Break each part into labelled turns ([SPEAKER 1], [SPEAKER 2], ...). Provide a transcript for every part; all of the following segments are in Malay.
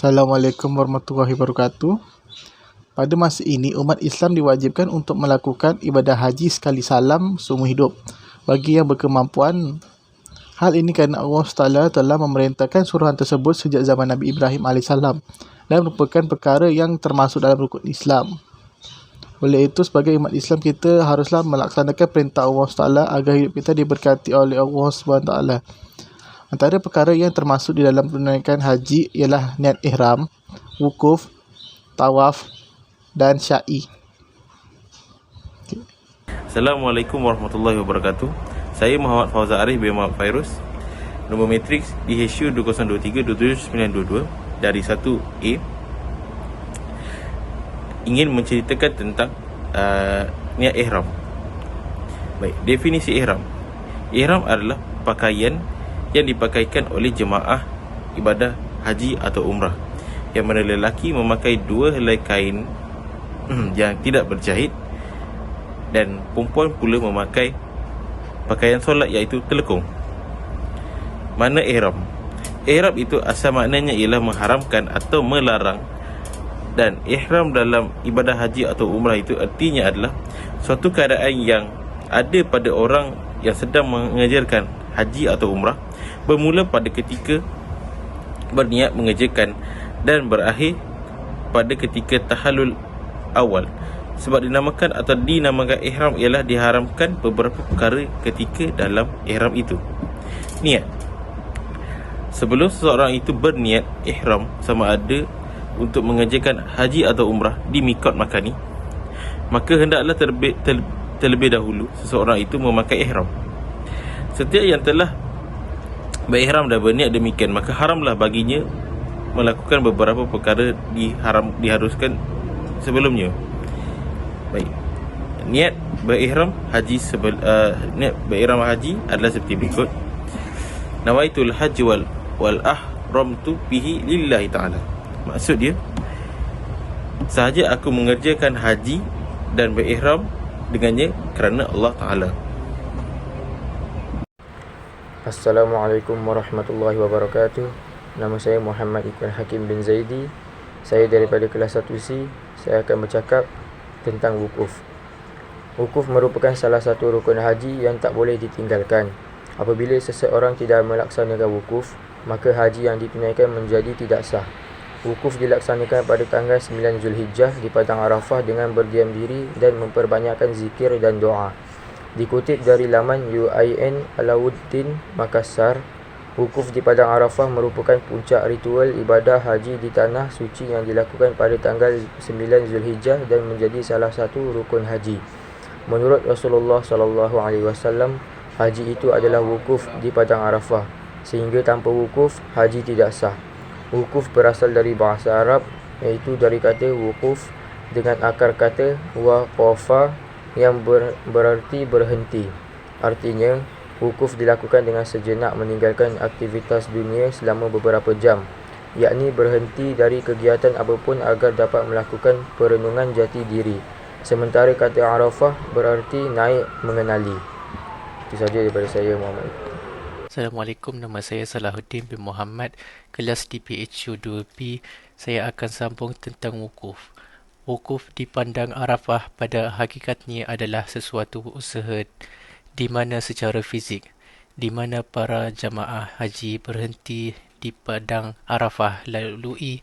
[SPEAKER 1] Assalamualaikum warahmatullahi wabarakatuh. Pada masa ini, umat Islam diwajibkan untuk melakukan ibadah haji sekali salam seumur hidup bagi yang berkemampuan. Hal ini kerana Allah SWT telah memerintahkan suruhan tersebut sejak zaman Nabi Ibrahim AS dan merupakan perkara yang termasuk dalam rukun Islam. Oleh itu, sebagai umat Islam, kita haruslah melaksanakan perintah Allah SWT agar hidup kita diberkati oleh Allah SWT. Antara perkara yang termasuk di dalam menunaikan haji ialah niat ihram, wukuf, tawaf dan sya'i.
[SPEAKER 2] Assalamualaikum warahmatullahi wabarakatuh. Saya Muhammad Fauzan Arif bin Muhammad Fairuz. Nombor matriks DHU 2023-27922 dari 1A. Ingin menceritakan tentang niat ihram. Baik, definisi ihram. Ihram adalah pakaian yang dipakaikan oleh jemaah ibadah haji atau umrah, yang mana lelaki memakai dua helai kain yang tidak berjahit, dan perempuan pula memakai pakaian solat iaitu telekung. Mana ihram? Ihram itu asal maknanya ialah mengharamkan atau melarang, dan ihram dalam ibadah haji atau umrah itu artinya adalah suatu keadaan yang ada pada orang yang sedang mengerjakan haji atau umrah, bermula pada ketika berniat mengerjakan dan berakhir pada ketika tahallul awal. Sebab dinamakan ihram ialah diharamkan beberapa perkara ketika dalam ihram itu. Niat. Sebelum seseorang itu berniat ihram, sama ada untuk mengerjakan haji atau umrah di miqat Makkah ni, maka hendaklah terlebih dahulu seseorang itu memakai ihram. Setiap yang telah berihram dan berniat demikian, maka haramlah baginya melakukan beberapa perkara diharuskan sebelumnya. Baik, niat berihram haji niat berihram haji adalah seperti berikut: nawaitul haji wal ahramtu bihi lillahi ta'ala. Maksud dia, sahaja aku mengerjakan haji dan berihram dengannya kerana Allah Ta'ala.
[SPEAKER 3] Assalamualaikum warahmatullahi wabarakatuh. Nama saya Muhammad Iqbal Hakim bin Zaidi. Saya daripada kelas 1C. Saya akan bercakap tentang wukuf. Wukuf merupakan salah satu rukun haji yang tak boleh ditinggalkan. Apabila seseorang tidak melaksanakan wukuf, maka haji yang ditunaikan menjadi tidak sah. Wukuf dilaksanakan pada tanggal 9 Zulhijjah di Padang Arafah dengan berdiam diri dan memperbanyakkan zikir dan doa. Dikutip dari laman UIN Alauddin Makassar, wukuf di Padang Arafah merupakan puncak ritual ibadah haji di tanah suci yang dilakukan pada tanggal 9 Zulhijjah dan menjadi salah satu rukun haji. Menurut Rasulullah SAW, haji itu adalah wukuf di Padang Arafah, sehingga tanpa wukuf, haji tidak sah. Wukuf berasal dari bahasa Arab, iaitu dari kata wukuf dengan akar kata waqafa yang berarti berhenti. Artinya, wukuf dilakukan dengan sejenak meninggalkan aktivitas dunia selama beberapa jam, yakni berhenti dari kegiatan apapun agar dapat melakukan perenungan jati diri. Sementara kata Arafah berarti naik mengenali. Itu sahaja daripada saya, Muhammad.
[SPEAKER 4] Assalamualaikum, nama saya Salahuddin bin Muhammad, kelas DPHU 2B. Saya akan sambung tentang wukuf. Wukuf di Padang Arafah pada hakikatnya adalah sesuatu usaha di mana secara fizik, di mana para jamaah haji berhenti di Padang Arafah lalui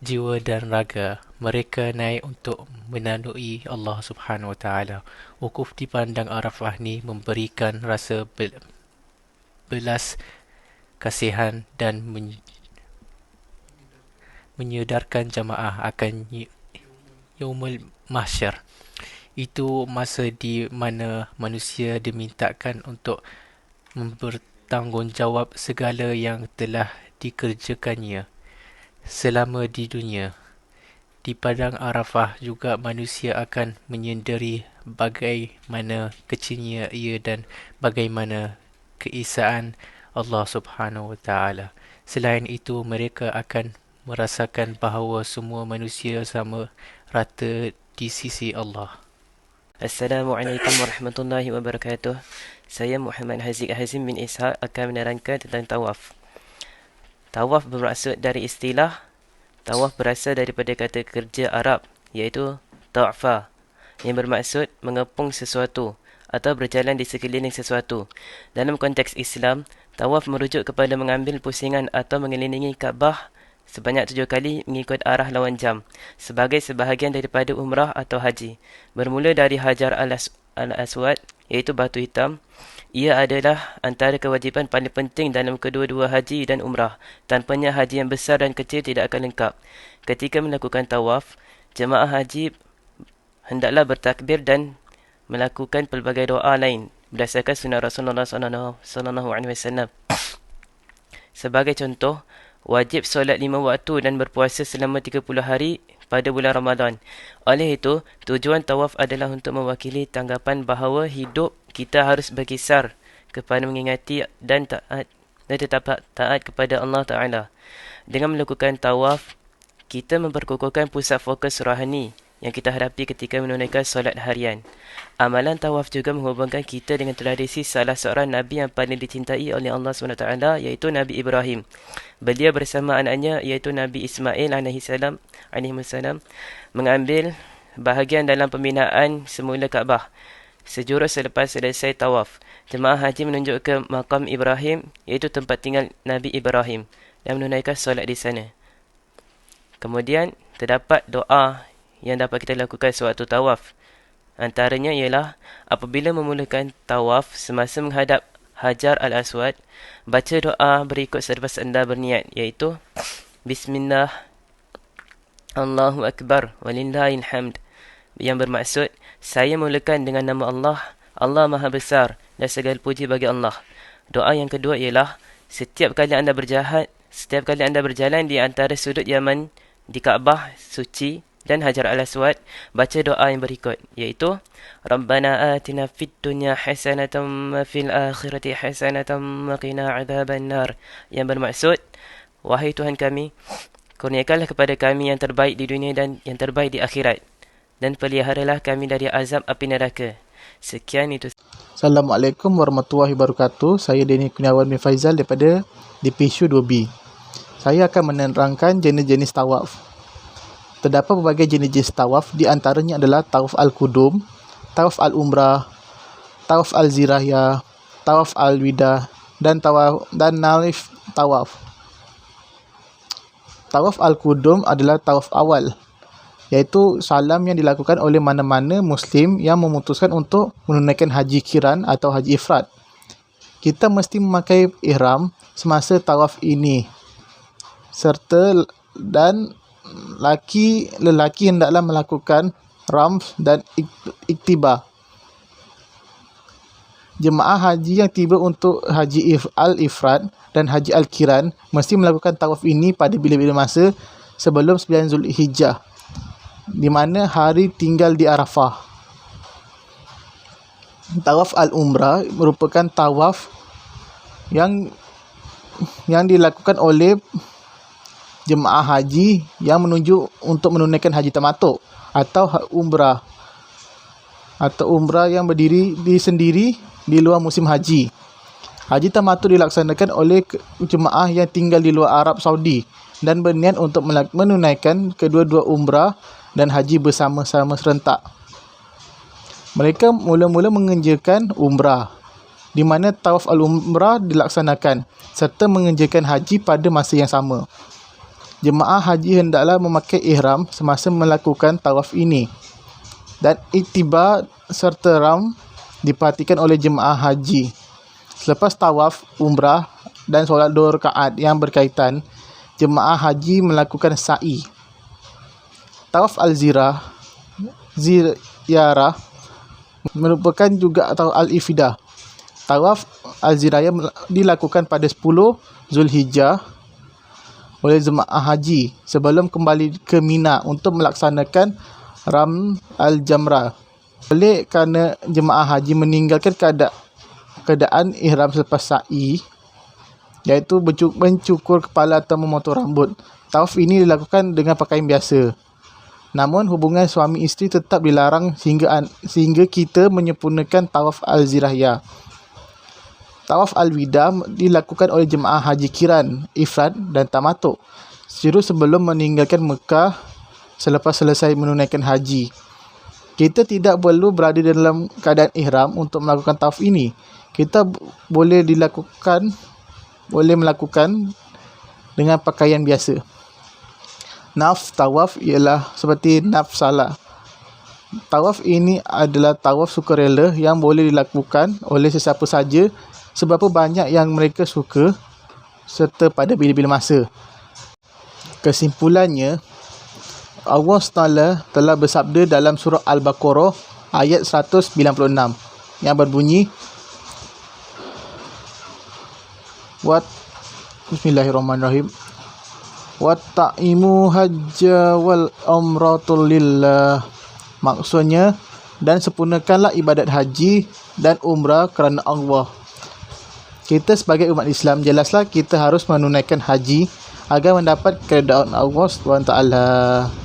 [SPEAKER 4] jiwa dan raga mereka naik untuk menandui Allah Subhanahu Wa Taala. Wukuf di Padang Arafah ni memberikan rasa belas kasihan dan menyedarkan jamaah akan Yaumul Mahsyar. Itu masa di mana manusia dimintakan untuk bertanggungjawab segala yang telah dikerjakannya selama di dunia. Di Padang Arafah juga manusia akan menyedari bagaimana kecilnya ia dan bagaimana keesaan Allah Subhanahu Wa Taala. Selain itu, mereka akan merasakan bahawa semua manusia sama rata di sisi Allah.
[SPEAKER 5] Assalamualaikum warahmatullahi wabarakatuh. Saya Muhammad Haziq Hazim bin Ishaq akan menerangkan tentang tawaf. Tawaf bermaksud dari istilah Tawaf berasal daripada kata kerja Arab, iaitu ta'fa, yang bermaksud mengepung sesuatu atau berjalan di sekeliling sesuatu. Dalam konteks Islam, tawaf merujuk kepada mengambil pusingan atau mengelilingi Kaabah sebanyak 7 kali mengikut arah lawan jam, sebagai sebahagian daripada umrah atau haji. Bermula dari Hajar al-Aswad, iaitu batu hitam, ia adalah antara kewajipan paling penting dalam kedua-dua haji dan umrah. Tanpanya haji yang besar dan kecil tidak akan lengkap. Ketika melakukan tawaf, jemaah haji hendaklah bertakbir dan melakukan pelbagai doa lain berdasarkan sunnah Rasulullah SAW. Sebagai contoh, wajib solat 5 waktu dan berpuasa selama 30 hari pada bulan Ramadan. Oleh itu, tujuan tawaf adalah untuk mewakili tanggapan bahawa hidup kita harus berkisar kepada mengingati dan tetap taat kepada Allah Ta'ala. Dengan melakukan tawaf, kita memperkukuhkan pusat fokus rohani yang kita hadapi ketika menunaikan solat harian. Amalan tawaf juga menghubungkan kita dengan tradisi salah seorang Nabi yang paling dicintai oleh Allah SWT, iaitu Nabi Ibrahim. Beliau bersama anaknya, iaitu Nabi Ismail AS, mengambil bahagian dalam pembinaan semula Kaabah. Sejurus selepas selesai tawaf, jemaah haji menunjuk ke makam Ibrahim, iaitu tempat tinggal Nabi Ibrahim, dan menunaikan solat di sana. Kemudian, terdapat doa yang dapat kita lakukan sewaktu tawaf. Antaranya ialah apabila memulakan tawaf semasa menghadap Hajar al-Aswad, baca doa berikut selepas anda berniat, iaitu Bismillah, Allahu Akbar, walillahil hamd, yang bermaksud, saya mulakan dengan nama Allah, Allah Maha Besar dan segala puji bagi Allah. Doa yang kedua ialah, setiap kali anda berjalan di antara sudut Yaman di Kaabah suci dan Hajar al-Aswad, baca doa yang berikut, iaitu Rabbana atina fid dunya hasanatan wa fil akhirati hasanatan wa qina adzaban nar, yang bermaksud, wahai Tuhan kami, kurniakanlah kepada kami yang terbaik di dunia dan yang terbaik di akhirat, dan peliharalah kami dari azab api neraka. Sekian itu.
[SPEAKER 1] Assalamualaikum warahmatullahi wabarakatuh. Saya Denny Kurniawan bin Faizal daripada DPSU 2B. Saya akan menerangkan jenis-jenis tawaf. Terdapat berbagai jenis tawaf, di antaranya adalah tawaf al-qudum, tawaf al-umrah, tawaf al-zirahiyah, tawaf al-wida dan naif tawaf. Tawaf al-qudum adalah tawaf awal, iaitu salam yang dilakukan oleh mana-mana Muslim yang memutuskan untuk menunaikan haji qiran atau haji ifrad. Kita mesti memakai ihram semasa tawaf ini, serta dan lelaki hendaklah melakukan ramz dan iktibar. Jemaah haji yang tiba untuk haji al-ifrad dan haji al-qiran mesti melakukan tawaf ini pada bila-bila masa sebelum 9 Zulhijjah, di mana hari tinggal di Arafah. Tawaf al-umrah merupakan tawaf yang dilakukan oleh jemaah haji yang menuju untuk menunaikan haji tamatuk atau umrah yang berdiri sendiri di luar musim haji. Haji tamatuk dilaksanakan oleh jemaah yang tinggal di luar Arab Saudi dan berniat untuk menunaikan kedua-dua umrah dan haji bersama-sama serentak. Mereka mula-mula mengerjakan umrah, di mana tawaf al-umrah dilaksanakan, serta mengerjakan haji pada masa yang sama. Jemaah haji hendaklah memakai ihram semasa melakukan tawaf ini, dan iktibar serta ram diperhatikan oleh jemaah haji. Selepas tawaf, umrah dan solat 2 rakaat yang berkaitan, jemaah haji melakukan sa'i. Tawaf al-ziyarah merupakan juga atau al-ifidah. Tawaf al-ziyarah dilakukan pada 10 Zulhijjah oleh jemaah haji sebelum kembali ke Mina untuk melaksanakan ram al-jamrah. Oleh kerana jemaah haji meninggalkan keadaan ihram selepas sa'i, iaitu mencukur kepala atau memotong rambut, tawaf ini dilakukan dengan pakaian biasa. Namun hubungan suami isteri tetap dilarang sehingga kita menyempurnakan tawaf al-zirahiyah. Tawaf al-wida dilakukan oleh jemaah haji qiran, ifrad dan tamatuk sebelum meninggalkan Mekah selepas selesai menunaikan haji. Kita tidak perlu berada dalam keadaan ihram untuk melakukan tawaf ini. Kita boleh melakukan dengan pakaian biasa. Tawaf ialah seperti salah. Tawaf ini adalah tawaf sukarela yang boleh dilakukan oleh sesiapa saja sebab banyak yang mereka suka serta pada bila-bila masa. Kesimpulannya, Allah SWT telah bersabda dalam surah Al-Baqarah ayat 196 yang berbunyi Bismillahirrahmanirrahim. Watta'imu hajja wal umratul lillah. Maksudnya, dan sempurnakanlah ibadat haji dan umrah kerana Allah. Kita sebagai umat Islam, jelaslah kita harus menunaikan haji agar mendapat keredaan Allah SWT.